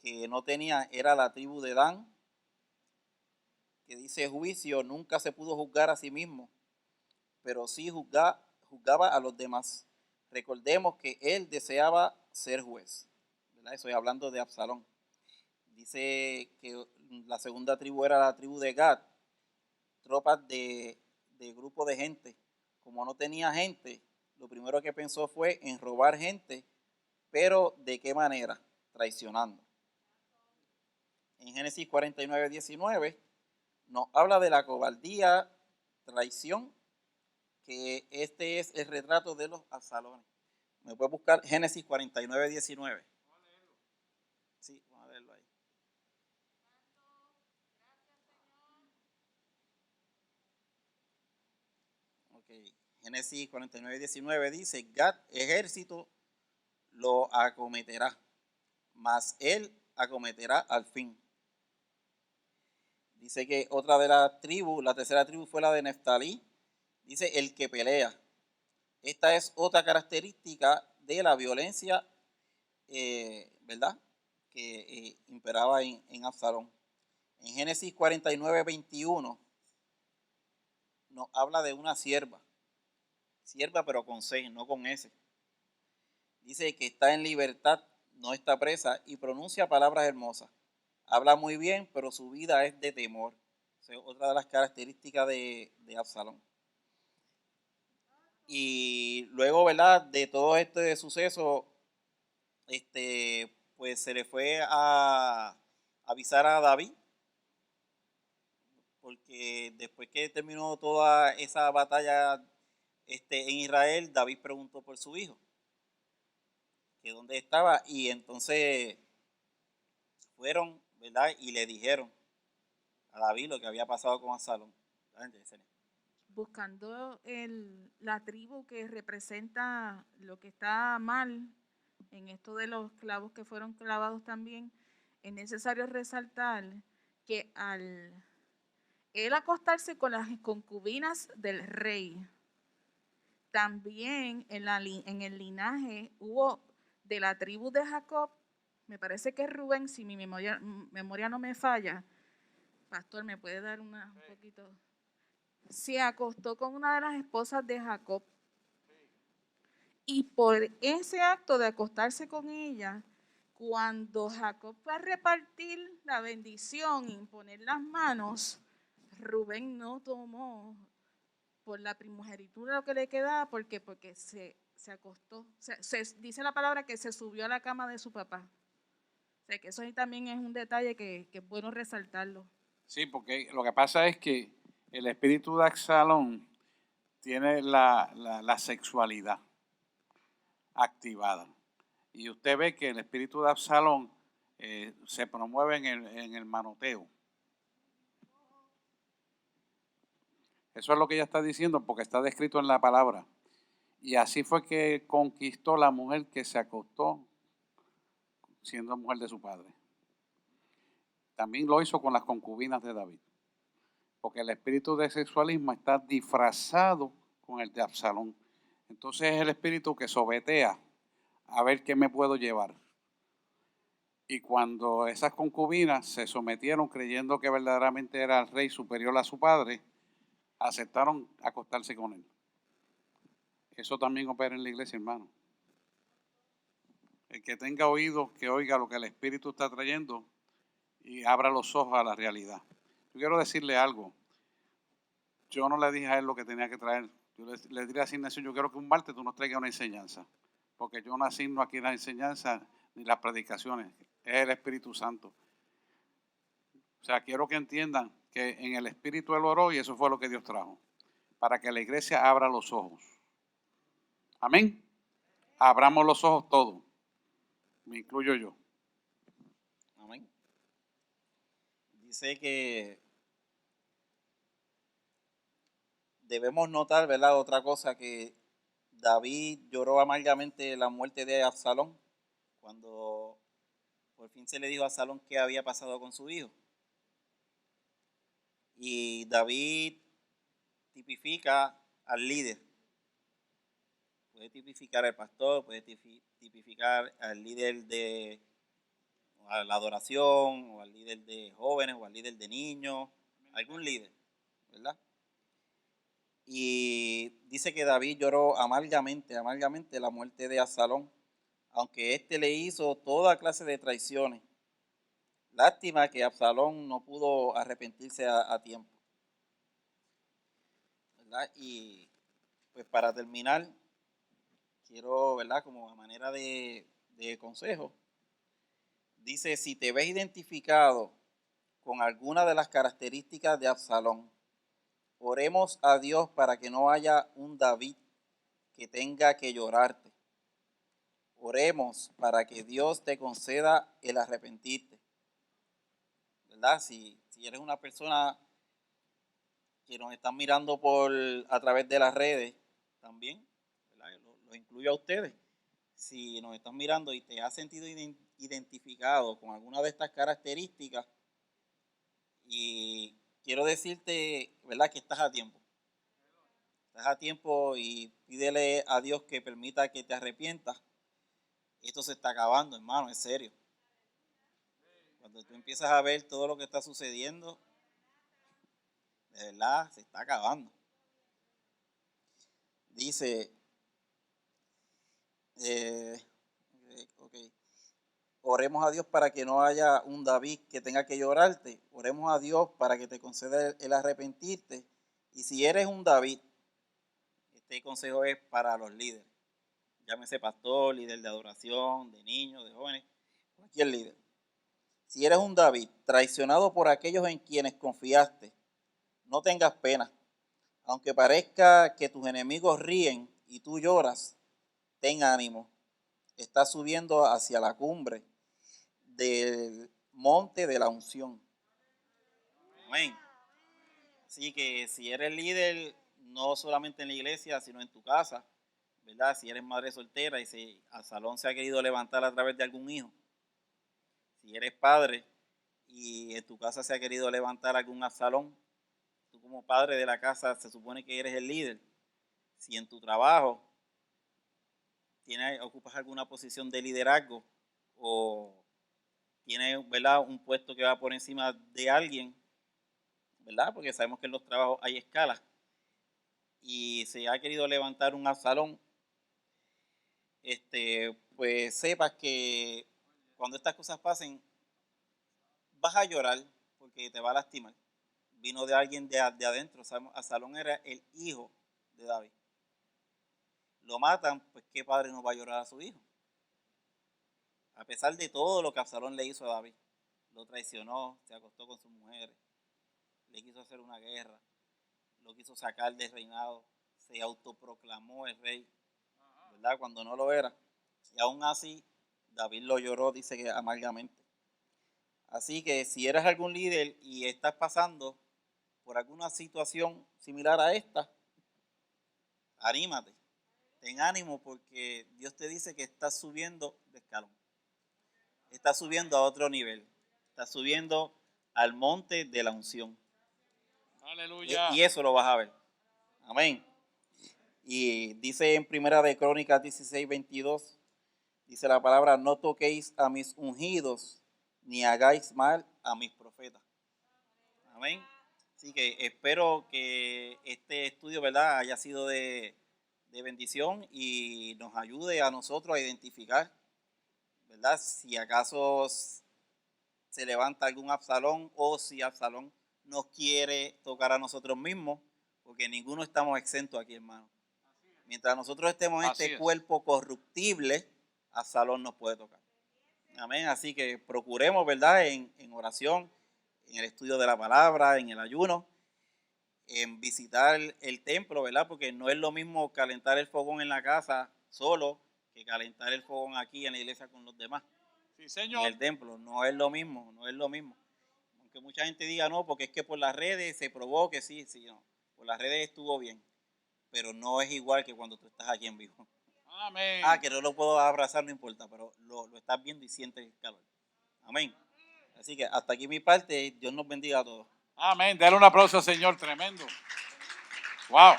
que no tenía era la tribu de Dan, que dice juicio, nunca se pudo juzgar a sí mismo, pero sí juzgaba a los demás. Recordemos que él deseaba ser juez, ¿verdad? Estoy hablando de Absalón. Dice que la segunda tribu era la tribu de Gad, tropas de grupo de gente. Como no tenía gente, lo primero que pensó fue en robar gente, pero ¿de qué manera? Traicionando. En Génesis 49:19 nos habla de la cobardía, traición, que este es el retrato de los Absalones. Me puede buscar Génesis 49:19. Sí, vamos a verlo ahí. Ok, Génesis 49:19 dice, Gad ejército lo acometerá, mas él acometerá al fin. Dice que otra de las tribus, la tercera tribu fue la de Neftalí, dice el que pelea. Esta es otra característica de la violencia, ¿verdad? Que imperaba en Absalón. En Génesis 49:21 nos habla de una sierva pero con C, no con S. Dice que está en libertad, no está presa y pronuncia palabras hermosas. Habla muy bien, pero su vida es de temor. Esa es otra de las características de Absalón. Y luego, ¿verdad? De todo este suceso, pues se le fue a avisar a David, porque después que terminó toda esa batalla en Israel, David preguntó por su hijo, que dónde estaba, y entonces fueron, ¿verdad? Y le dijeron a David lo que había pasado con Absalón. buscando la tribu que representa lo que está mal en esto de los clavos que fueron clavados también, es necesario resaltar que al él acostarse con las concubinas del rey, también en el linaje hubo de la tribu de Jacob, me parece que es Rubén, si mi memoria no me falla. Pastor, ¿me puede dar un poquito? Se acostó con una de las esposas de Jacob. Y por ese acto de acostarse con ella, cuando Jacob fue a repartir la bendición y imponer las manos, Rubén no tomó por la primogenitura lo que le quedaba, porque se acostó. Dice la palabra que se subió a la cama de su papá. O sea, que eso ahí también es un detalle que es bueno resaltarlo. Sí, porque lo que pasa es que el espíritu de Absalón tiene la sexualidad activada. Y usted ve que el espíritu de Absalón se promueve en el manoteo. Eso es lo que ella está diciendo porque está descrito en la palabra. Y así fue que conquistó la mujer que se acostó siendo mujer de su padre. También lo hizo con las concubinas de David. Porque el espíritu de sexualismo está disfrazado con el de Absalón. Entonces es el espíritu que sobetea a ver qué me puedo llevar. Y cuando esas concubinas se sometieron creyendo que verdaderamente era el rey superior a su padre, aceptaron acostarse con él. Eso también opera en la iglesia, hermano. El que tenga oído, que oiga lo que el Espíritu está trayendo y abra los ojos a la realidad. Yo quiero decirle algo. Yo no le dije a él lo que tenía que traer. Yo le dije a la asignación, yo quiero que un martes tú nos traigas una enseñanza. Porque yo no asigno aquí las enseñanzas ni las predicaciones. Es el Espíritu Santo. O sea, quiero que entiendan que en el Espíritu él oró y eso fue lo que Dios trajo. Para que la iglesia abra los ojos. Amén. Abramos los ojos todos. Me incluyo yo. Amén. Dice que debemos notar, ¿verdad? Otra cosa, que David lloró amargamente la muerte de Absalón cuando por fin se le dijo a Absalón qué había pasado con su hijo. Y David tipifica al líder. Puede tipificar al pastor, puede tipificar al líder de a la adoración, o al líder de jóvenes, o al líder de niños, algún líder, ¿verdad? Y dice que David lloró amargamente la muerte de Absalón, aunque éste le hizo toda clase de traiciones. Lástima que Absalón no pudo arrepentirse a tiempo, ¿verdad? Y pues para terminar, quiero, ¿verdad? Como a manera de consejo, dice, si te ves identificado con alguna de las características de Absalón, oremos a Dios para que no haya un David que tenga que llorarte. Oremos para que Dios te conceda el arrepentirte. ¿Verdad? Si eres una persona que nos están mirando a través de las redes, también, ¿verdad? Los incluyo a ustedes. Si nos están mirando y te has sentido identificado con alguna de estas características, y quiero decirte, ¿verdad?, que estás a tiempo. Estás a tiempo y pídele a Dios que permita que te arrepientas. Esto se está acabando, hermano, en serio. Cuando tú empiezas a ver todo lo que está sucediendo, de verdad, se está acabando. Dice, oremos a Dios para que no haya un David que tenga que llorarte. Oremos a Dios para que te conceda el arrepentirte. Y si eres un David, este consejo es para los líderes. Llámese pastor, líder de adoración, de niños, de jóvenes, cualquier líder. Si eres un David traicionado por aquellos en quienes confiaste, no tengas pena. Aunque parezca que tus enemigos ríen y tú lloras, ten ánimo. Estás subiendo hacia la cumbre del monte de la unción. Amén. Así que si eres líder, no solamente en la iglesia, sino en tu casa, ¿verdad? Si eres madre soltera y si Absalón se ha querido levantar a través de algún hijo, si eres padre y en tu casa se ha querido levantar algún Absalón, tú como padre de la casa se supone que eres el líder. Si en tu trabajo ocupas alguna posición de liderazgo o tienes, ¿verdad?, un puesto que va por encima de alguien, ¿verdad? Porque sabemos que en los trabajos hay escalas y se ha querido levantar un Absalón, pues sepas que cuando estas cosas pasen, vas a llorar porque te va a lastimar. Vino de alguien de adentro. Absalón era el hijo de David. Lo matan, pues ¿qué padre no va a llorar a su hijo? A pesar de todo lo que Absalón le hizo a David. Lo traicionó, se acostó con sus mujeres, le quiso hacer una guerra, lo quiso sacar del reinado, se autoproclamó el rey, ¿verdad? Cuando no lo era. Y aún así, David lo lloró, dice que amargamente. Así que si eres algún líder y estás pasando por alguna situación similar a esta, anímate, ten ánimo porque Dios te dice que estás subiendo de escalón, estás subiendo a otro nivel, estás subiendo al monte de la unción. Aleluya. Y eso lo vas a ver. Amén. Y dice en Primera de Crónicas 16:22, dice la palabra: no toquéis a mis ungidos, ni hagáis mal a mis profetas. Amén. Así que espero que este estudio, ¿verdad?, haya sido de bendición y nos ayude a nosotros a identificar, ¿verdad?, si acaso se levanta algún Absalón o si Absalón nos quiere tocar a nosotros mismos, porque ninguno estamos exentos aquí, hermano. Mientras nosotros estemos en este cuerpo corruptible, Absalón nos puede tocar. Amén. Así que procuremos, ¿verdad?, en oración, en el estudio de la palabra, en el ayuno, en visitar el templo, ¿verdad? Porque no es lo mismo calentar el fogón en la casa solo que calentar el fogón aquí en la iglesia con los demás. Sí, señor. En el templo, no es lo mismo, no es lo mismo. Aunque mucha gente diga no, porque es que por las redes se probó que sí, no. Por las redes estuvo bien, pero no es igual que cuando tú estás aquí en vivo. Amén. Que no lo puedo abrazar, no importa, pero lo estás viendo y sientes el calor. Amén. Así que hasta aquí mi parte. Dios nos bendiga a todos. Amén. Dale un aplauso al Señor, tremendo. Wow.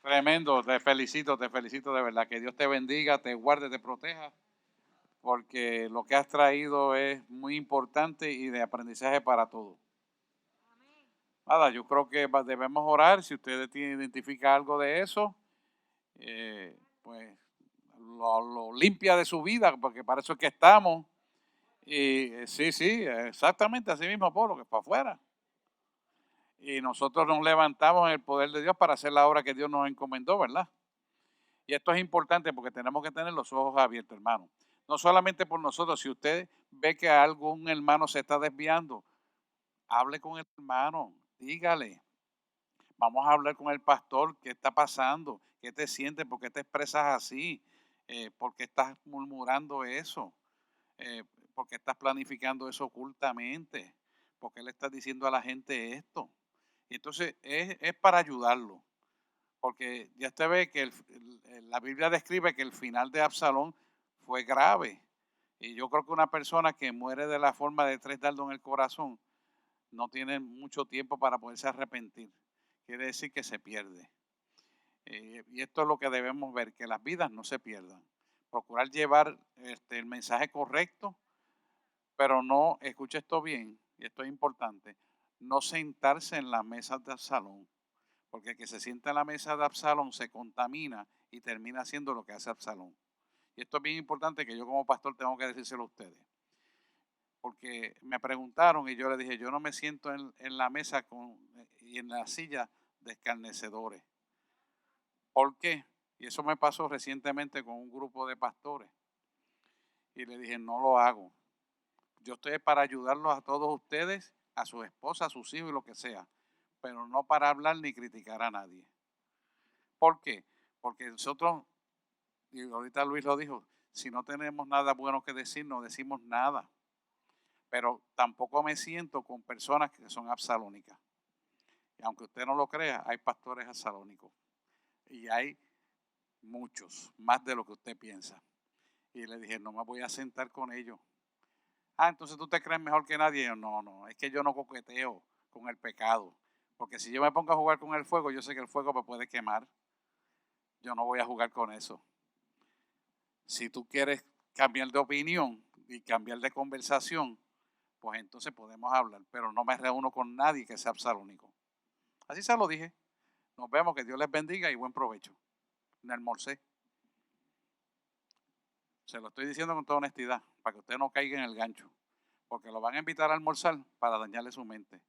Tremendo, te felicito de verdad. Que Dios te bendiga, te guarde, te proteja, porque lo que has traído es muy importante y de aprendizaje para todos. Nada, yo creo que debemos orar. Si usted identifica algo de eso, pues lo limpia de su vida, porque para eso es que estamos. Y sí, exactamente así mismo, Pablo, que es para afuera. Y nosotros nos levantamos en el poder de Dios para hacer la obra que Dios nos encomendó, ¿verdad? Y esto es importante porque tenemos que tener los ojos abiertos, hermano. No solamente por nosotros, si usted ve que algún hermano se está desviando, hable con el hermano, dígale. Vamos a hablar con el pastor, ¿qué está pasando? ¿Qué te sientes? ¿Por qué te expresas así? ¿Por qué estás murmurando eso? ¿Por qué estás planificando eso ocultamente? ¿Por qué le estás diciendo a la gente esto? Y entonces es para ayudarlo, porque ya usted ve que la Biblia describe que el final de Absalón fue grave. Y yo creo que una persona que muere de la forma de 3 dardos en el corazón no tiene mucho tiempo para poderse arrepentir. Quiere decir que se pierde. Y esto es lo que debemos ver, que las vidas no se pierdan. Procurar llevar el mensaje correcto, pero no, escuche esto bien, y esto es importante, no sentarse en la mesa de Absalón, porque el que se sienta en la mesa de Absalón se contamina y termina haciendo lo que hace Absalón. Y esto es bien importante que yo como pastor tengo que decírselo a ustedes. Porque me preguntaron y yo le dije, yo no me siento en la mesa y en la silla de escarnecedores. ¿Por qué? Y eso me pasó recientemente con un grupo de pastores. Y le dije, no lo hago. Yo estoy para ayudarlos a todos ustedes, a su esposa, a sus hijos y lo que sea, pero no para hablar ni criticar a nadie. ¿Por qué? Porque nosotros, y ahorita Luis lo dijo, si no tenemos nada bueno que decir, no decimos nada. Pero tampoco me siento con personas que son absalónicas. Y aunque usted no lo crea, hay pastores absalónicos. Y hay muchos, más de lo que usted piensa. Y le dije, no me voy a sentar con ellos. Entonces tú te crees mejor que nadie. Y yo, no, es que yo no coqueteo con el pecado. Porque si yo me pongo a jugar con el fuego, yo sé que el fuego me puede quemar. Yo no voy a jugar con eso. Si tú quieres cambiar de opinión y cambiar de conversación, pues entonces podemos hablar. Pero no me reúno con nadie que sea absalónico. Así se lo dije. Nos vemos, que Dios les bendiga y buen provecho. Me almorcé. Se lo estoy diciendo con toda honestidad, para que usted no caiga en el gancho. Porque lo van a invitar a almorzar para dañarle su mente.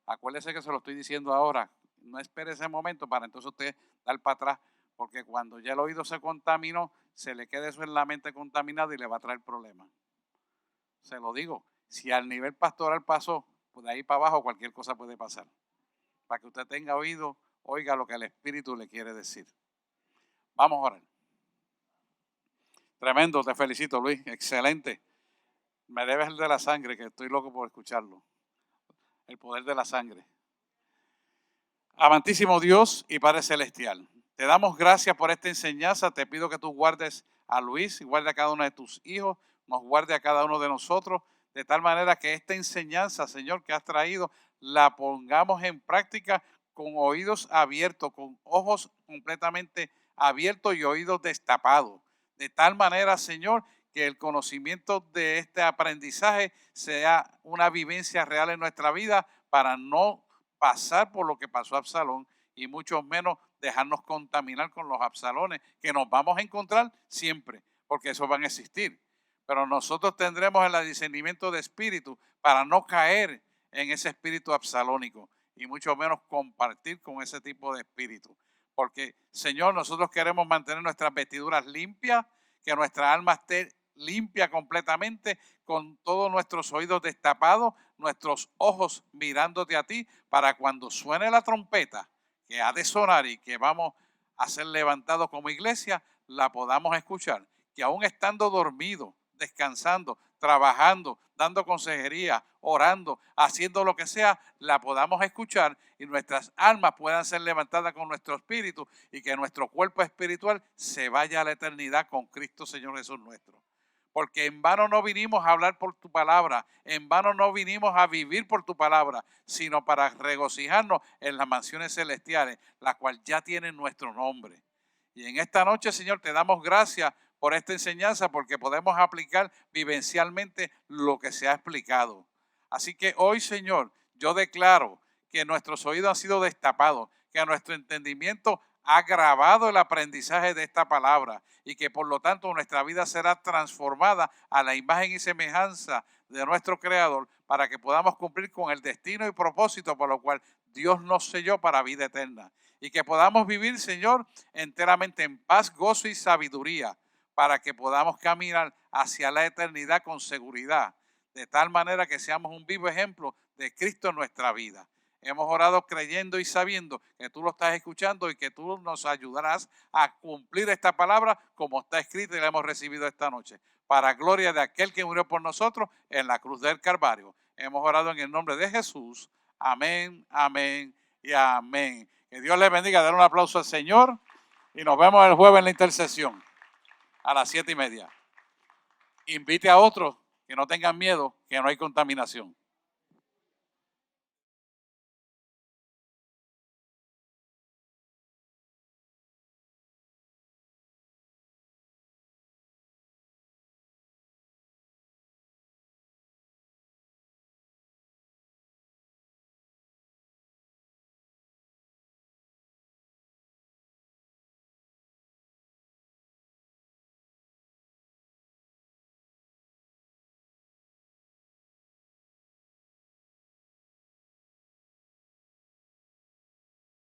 Acuérdese que se lo estoy diciendo ahora. No espere ese momento para entonces usted dar para atrás. Porque cuando ya el oído se contaminó, se le queda eso en la mente contaminado y le va a traer problemas. Se lo digo, si al nivel pastoral pasó, pues de ahí para abajo cualquier cosa puede pasar. Para que usted tenga oído, oiga lo que el Espíritu le quiere decir. Vamos a orar. Tremendo, te felicito, Luis, excelente. Me debes el de la sangre, que estoy loco por escucharlo. El poder de la sangre. Amantísimo Dios y Padre Celestial, te damos gracias por esta enseñanza. Te pido que tú guardes a Luis y guarde a cada uno de tus hijos, nos guarde a cada uno de nosotros, de tal manera que esta enseñanza, Señor, que has traído, la pongamos en práctica con oídos abiertos, con ojos completamente abiertos y oídos destapados. De tal manera, Señor, que el conocimiento de este aprendizaje sea una vivencia real en nuestra vida para no pasar por lo que pasó a Absalón y mucho menos dejarnos contaminar con los absalones que nos vamos a encontrar siempre, porque esos van a existir. Pero nosotros tendremos el discernimiento de espíritu para no caer en ese espíritu absalónico y mucho menos compartir con ese tipo de espíritu. Porque, Señor, nosotros queremos mantener nuestras vestiduras limpias, que nuestra alma esté limpia completamente, con todos nuestros oídos destapados, nuestros ojos mirándote a ti, para cuando suene la trompeta que ha de sonar y que vamos a ser levantados como iglesia, la podamos escuchar. Que aún estando dormidos, descansando, trabajando, dando consejería, orando, haciendo lo que sea, la podamos escuchar y nuestras almas puedan ser levantadas con nuestro espíritu y que nuestro cuerpo espiritual se vaya a la eternidad con Cristo Señor Jesús nuestro. Porque en vano no vinimos a hablar por tu palabra, en vano no vinimos a vivir por tu palabra, sino para regocijarnos en las mansiones celestiales, las cuales ya tienen nuestro nombre. Y en esta noche, Señor, te damos gracias por esta enseñanza, porque podemos aplicar vivencialmente lo que se ha explicado. Así que hoy, Señor, yo declaro que nuestros oídos han sido destapados, que nuestro entendimiento ha grabado el aprendizaje de esta palabra y que por lo tanto nuestra vida será transformada a la imagen y semejanza de nuestro Creador para que podamos cumplir con el destino y propósito por lo cual Dios nos selló para vida eterna. Y que podamos vivir, Señor, enteramente en paz, gozo y sabiduría para que podamos caminar hacia la eternidad con seguridad, de tal manera que seamos un vivo ejemplo de Cristo en nuestra vida. Hemos orado creyendo y sabiendo que tú lo estás escuchando y que tú nos ayudarás a cumplir esta palabra como está escrita y la hemos recibido esta noche. Para gloria de aquel que murió por nosotros en la cruz del Calvario. Hemos orado en el nombre de Jesús. Amén, amén y amén. Que Dios les bendiga. Dar un aplauso al Señor y nos vemos el jueves en la intercesión a las 7:30. Invite a otros que no tengan miedo, que no hay contaminación.